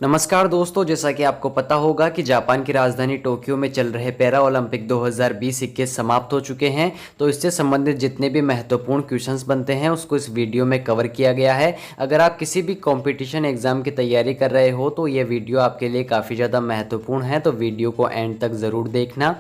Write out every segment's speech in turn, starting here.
नमस्कार दोस्तों, जैसा कि आपको पता होगा कि जापान की राजधानी टोक्यो में चल रहे पैरा ओलंपिक 2020-21 समाप्त हो चुके हैं। तो इससे संबंधित जितने भी महत्वपूर्ण क्वेश्चंस बनते हैं उसको इस वीडियो में कवर किया गया है। अगर आप किसी भी कंपटीशन एग्जाम की तैयारी कर रहे हो तो ये वीडियो आपके लिए काफ़ी ज़्यादा महत्वपूर्ण है, तो वीडियो को एंड तक ज़रूर देखना।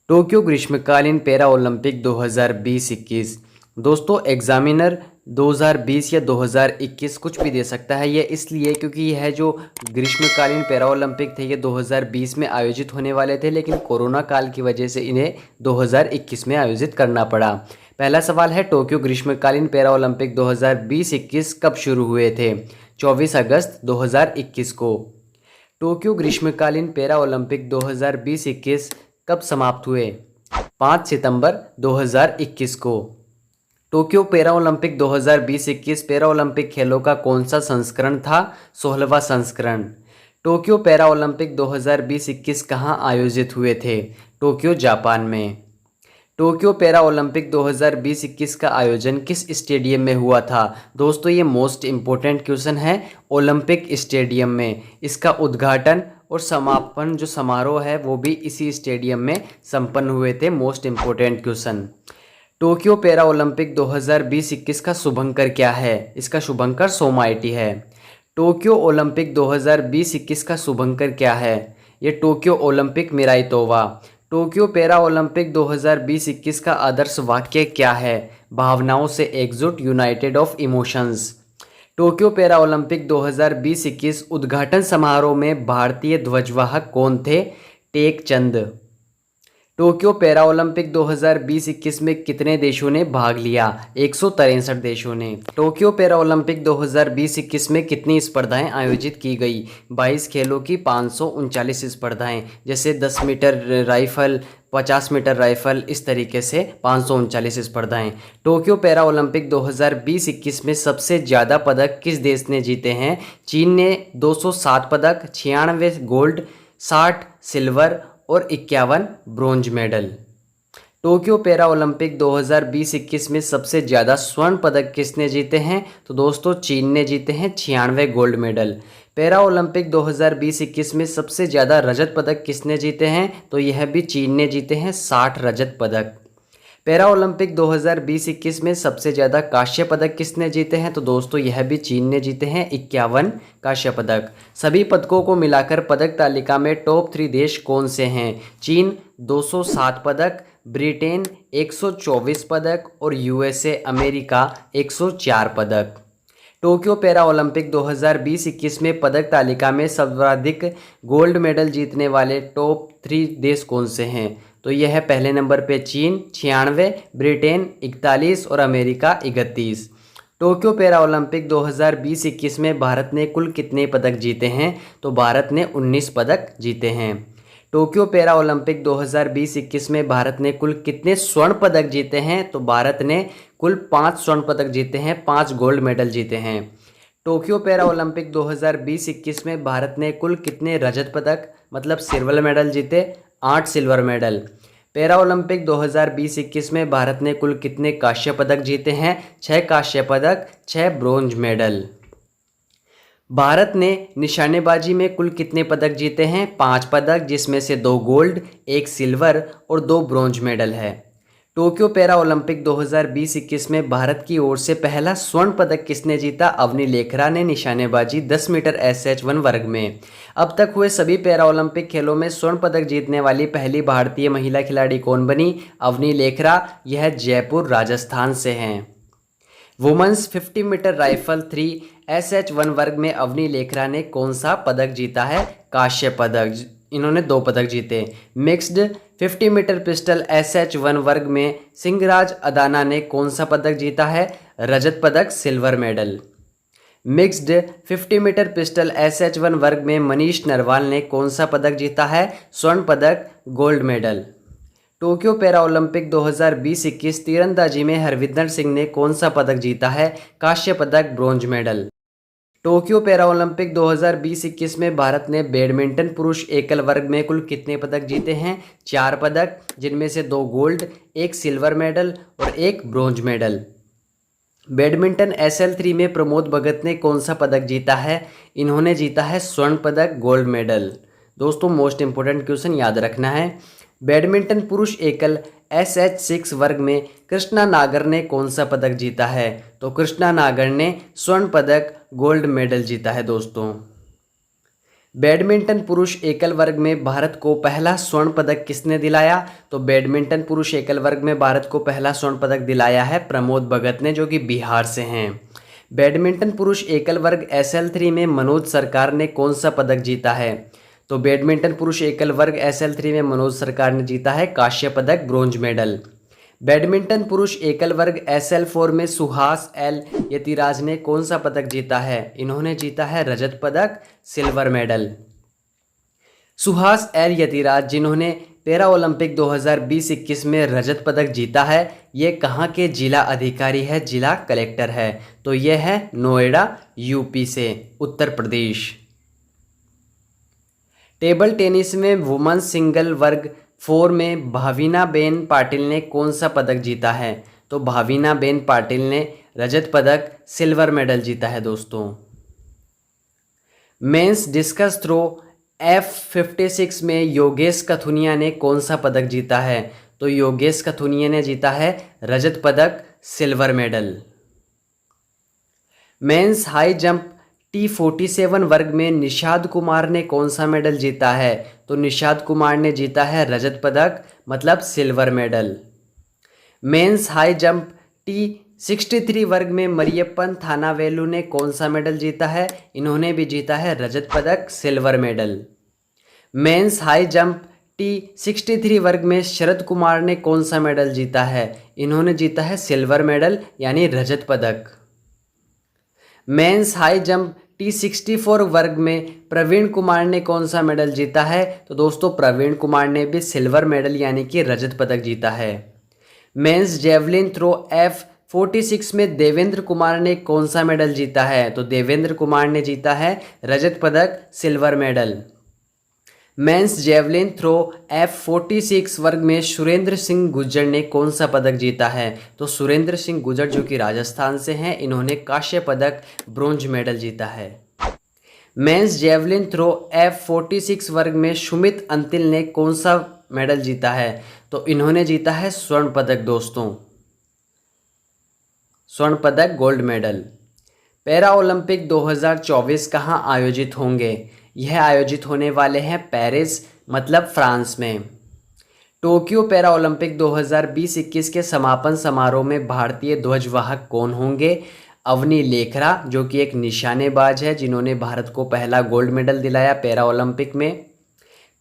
टोक्यो ग्रीष्मकालीन पैरा ओलंपिक 2020-21 दोस्तों, एग्जामिनर 2020 या 2021 कुछ भी दे सकता है। ये इसलिए क्योंकि यह जो ग्रीष्मकालीन पैरा ओलंपिक थे ये 2020 में आयोजित होने वाले थे, लेकिन कोरोना काल की वजह से इन्हें 2021 में आयोजित करना पड़ा। पहला सवाल है, टोक्यो ग्रीष्मकालीन पैरा ओलंपिक 2020-21 कब शुरू हुए थे? 24 अगस्त 2021 को। टोक्यो ग्रीष्मकालीन पैरा ओलंपिक 2020-21 कब समाप्त हुए? 5 सितंबर 2021 को। Tokyo para Olympic 2020-21 para Olympic खेलों का कौन सा संस्करण था? 16वां संस्करण। टोक्यो पैरा ओलंपिक 2020-21 कहाँ आयोजित हुए थे? टोक्यो, जापान में। टोक्यो पैरा ओलंपिक 2020-21 का आयोजन किस स्टेडियम में हुआ था? दोस्तों, ये मोस्ट इम्पोर्टेंट क्वेश्चन है। ओलंपिक स्टेडियम में। इसका उद्घाटन और समापन जो समारोह है वो भी इसी स्टेडियम में संपन्न हुए थे। Most important question. Tokyo para Olympic 2020-21 का शुभंकर क्या है? इसका शुभंकर सोमाइटी है। टोक्यो ओलंपिक 2020-21 का शुभंकर क्या है? ये Tokyo Olympic Miraitowa. Tokyo para Olympic 2020-21 का आदर्श वाक्य क्या है? भावनाओं से एकजुट, united of emotions. Tokyo para Olympic 2020-21 उद्घाटन समारोह में भारतीय ध्वजवाहक कौन थे? Tek Chand. Tokyo para Olympic 2020-21 में कितने देशों ने भाग लिया? 163 देशों ने। टोक्यो पैरा ओलंपिक 2020-21 में कितनी स्पर्धाएं आयोजित की गई? 22 खेलों की 539 स्पर्धाएं, जैसे 10 मीटर राइफल, 50 मीटर राइफल, इस तरीके से 539 स्पर्धाएं। टोक्यो पैरा ओलंपिक 2020-21 में सबसे ज़्यादा पदक किस देश ने जीते हैं? चीन ने 207 पदक, 96 गोल्ड, 60 सिल्वर और 51 bronze medal. Tokyo para Olympic 2020-21 में सबसे ज़्यादा स्वर्ण पदक किसने जीते हैं? तो दोस्तों, चीन ने जीते हैं 96 गोल्ड मेडल। पैरा ओलंपिक 2020-21 में सबसे ज़्यादा रजत पदक किसने जीते हैं? तो यह भी चीन ने जीते हैं 60 रजत पदक। पैरा ओलंपिक 2020-21 में सबसे ज़्यादा कांस्य पदक किसने जीते हैं? तो दोस्तों, यह भी चीन ने जीते हैं 51 कांस्य पदक। सभी पदकों को मिलाकर पदक तालिका में टॉप 3 देश कौन से हैं? चीन 207 पदक, ब्रिटेन 124 पदक और यूएसए अमेरिका 104 पदक। टोक्यो पैरा ओलंपिक 2020-21 में पदक तालिका में सर्वाधिक गोल्ड मेडल जीतने वाले टॉप 3 देश कौन से हैं? तो यह है पहले नंबर पे चीन 96, ब्रिटेन 41 और अमेरिका 31। टोक्यो पैरा ओलंपिक 2020-21 में भारत ने कुल कितने पदक जीते हैं? तो भारत ने 19 पदक जीते हैं। टोक्यो पैरा ओलंपिक 2020-21 में भारत ने कुल कितने स्वर्ण पदक जीते हैं? तो भारत ने कुल 5 स्वर्ण पदक जीते हैं, 5 गोल्ड मेडल जीते हैं। टोक्यो पैरा ओलंपिक 2020-21 में भारत ने कुल कितने रजत पदक मतलब सिल्वर मेडल जीते? 8 सिल्वर मेडल। पैरा ओलंपिक 2020-21 में भारत ने कुल कितने कांस्य पदक जीते हैं? 6 कांस्य पदक, 6 ब्रोंज मेडल। भारत ने निशानेबाजी में कुल कितने पदक जीते हैं? 5 पदक, जिसमें से 2 गोल्ड, 1 सिल्वर और 2 ब्रोंज मेडल है। टोक्यो पैरा ओलंपिक 2020-21 में भारत की ओर से पहला स्वर्ण पदक किसने जीता? अवनी लेखरा ने निशानेबाजी 10 मीटर SH1 वर्ग में। अब तक हुए सभी पैरा ओलंपिक खेलों में स्वर्ण पदक जीतने वाली पहली भारतीय महिला खिलाड़ी कौन बनी? अवनी लेखरा। यह जयपुर, राजस्थान से हैं। वुमेन्स 50 मीटर राइफल 3 SH1 वर्ग में अवनी लेखरा ने कौन सा पदक जीता है? कांस्य पदक। इन्होंने 2 पदक जीते। मिक्स्ड 50 मीटर पिस्टल SH1 वर्ग में सिंहराज अदाना ने कौन सा पदक जीता है? रजत पदक, silver medal. Mixed 50 metre pistol SH1 वर्ग में मनीष नरवाल ने कौन सा पदक जीता है? स्वर्ण पदक, gold medal. Tokyo para Olympic 2020-21 तीरंदाजी में हरविंदर सिंह ने कौन सा पदक जीता है? कांस्य पदक, bronze medal. Tokyo para Olympic 2020-21 में भारत ने बैडमिंटन पुरुष एकल वर्ग में कुल कितने पदक जीते हैं? 4 पदक, जिनमें से 2 गोल्ड, 1 सिल्वर मेडल और 1 ब्रोंज मेडल। बैडमिंटन SL3 में प्रमोद भगत ने कौन सा पदक जीता है? इन्होंने जीता है स्वर्ण पदक, गोल्ड मेडल। दोस्तों मोस्ट इंपोर्टेंट क्वेश्चन याद रखना है। बैडमिंटन पुरुष एकल SH6 वर्ग में कृष्णा नागर ने कौन सा पदक जीता है? तो कृष्णा नागर ने स्वर्ण पदक, गोल्ड मेडल जीता है दोस्तों। बैडमिंटन पुरुष एकल वर्ग में भारत को पहला स्वर्ण पदक किसने दिलाया? तो बैडमिंटन पुरुष एकल वर्ग में भारत को पहला स्वर्ण पदक दिलाया है प्रमोद भगत ने, जो कि बिहार से हैं। बैडमिंटन पुरुष एकल वर्ग SL3 में मनोज सरकार ने कौन सा पदक जीता है? तो बैडमिंटन पुरुष एकल वर्ग SL3 में मनोज सरकार ने जीता है कांस्य पदक, ब्रोंज मेडल। बैडमिंटन पुरुष एकल वर्ग SL4 में सुहास एल यतिराज ने कौन सा पदक जीता है? इन्होंने जीता है रजत पदक, silver medal. Suhas L Yathiraj जिन्होंने पैरा ओलंपिक 2020-21 में रजत पदक जीता है, ये कहाँ के जिला अधिकारी है, जिला कलेक्टर है? तो ये है नोएडा, UP से, उत्तर प्रदेश। टेबल टेनिस में वुमेन्स सिंगल वर्ग 4 में भाविनाबेन पाटिल ने कौन सा पदक जीता है? तो भाविनाबेन पाटिल ने रजत पदक, सिल्वर मेडल जीता है दोस्तों। मेंस डिस्कस थ्रो F56 में योगेश कथुनिया ने कौन सा पदक जीता है? तो योगेश कथुनिया ने जीता है रजत पदक, silver medal. Mains high jump T47 वर्ग में निषाद कुमार ने कौन सा मेडल जीता है? तो निषाद कुमार ने जीता है रजत पदक, मतलब silver medal. Mains high jump T63 वर्ग में मरियप्पन थानावेलु ने कौन सा मेडल जीता है? इन्होंने भी जीता है रजत पदक, silver medal. Mains high jump T63 वर्ग में शरद कुमार ने कौन सा मेडल जीता है? इन्होंने जीता है सिल्वर मेडल, यानी रजत पदक। मेंस हाई जंप T64 वर्ग में प्रवीण कुमार ने कौन सा मेडल जीता है? तो दोस्तों प्रवीण कुमार ने भी सिल्वर मेडल यानी कि रजत पदक जीता है। मेंस जेवलिन थ्रो F46 में देवेंद्र कुमार ने कौन सा मेडल जीता है? तो देवेंद्र कुमार ने जीता है रजत पदक, silver medal. Men's javelin throw F46 वर्ग में सुरेंद्र सिंह गुर्जर ने कौन सा पदक जीता है? तो सुरेंद्र सिंह गुर्जर जो कि राजस्थान से हैं, इन्होंने कांस्य पदक, ब्रोंज मेडल जीता है। मेंस जेवलिन थ्रो F46 वर्ग में सुमित अंतिल ने कौन सा मेडल जीता है? तो इन्होंने जीता है स्वर्ण पदक दोस्तों, स्वर्ण पदक, गोल्ड मेडल। पैरा ओलंपिक 2024 कहाँ आयोजित होंगे? यह आयोजित होने वाले हैं पेरिस, मतलब फ्रांस में। टोक्यो पैरा ओलंपिक 2020-21 के समापन समारोह में भारतीय ध्वजवाहक कौन होंगे? अवनी लेखरा जो कि एक निशानेबाज है, जिन्होंने भारत को पहला गोल्ड मेडल दिलाया पैरा ओलंपिक में।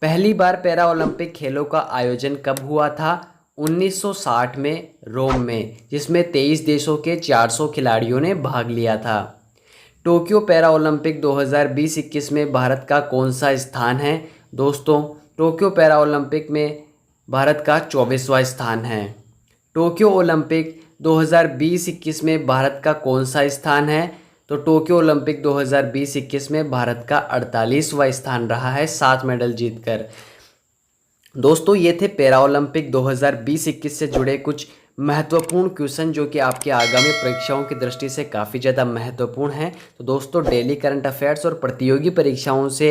पहली बार पैरा ओलंपिक खेलों का आयोजन कब हुआ था? 1960 में रोम में, जिसमें 23 देशों के 400 खिलाड़ियों ने भाग लिया था। टोक्यो पैरा ओलंपिक 2020-21 में भारत का कौन सा स्थान है? दोस्तों टोक्यो पैरा ओलंपिक में भारत का 24वां स्थान है। टोक्यो ओलंपिक 2020-21 में भारत का कौन सा स्थान है? तो टोक्यो ओलंपिक 2020-21 में भारत का 48वां स्थान रहा है, 7 मेडल जीतकर। दोस्तों ये थे पैरा ओलंपिक 2020-21 से जुड़े कुछ महत्वपूर्ण क्वेश्चन जो कि आपकी आगामी परीक्षाओं की दृष्टि से काफ़ी ज़्यादा महत्वपूर्ण हैं। तो दोस्तों डेली करंट अफेयर्स और प्रतियोगी परीक्षाओं से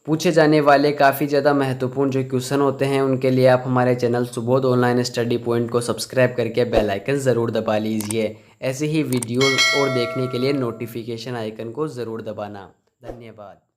पूछे जाने वाले काफ़ी ज़्यादा महत्वपूर्ण जो क्वेश्चन होते हैं, उनके लिए आप हमारे channel Subodh online study point को सब्सक्राइब करके बेल आइकन ज़रूर दबा लीजिए। ऐसे ही वीडियो और देखने के लिए नोटिफिकेशन आइकन को ज़रूर दबाना। धन्यवाद।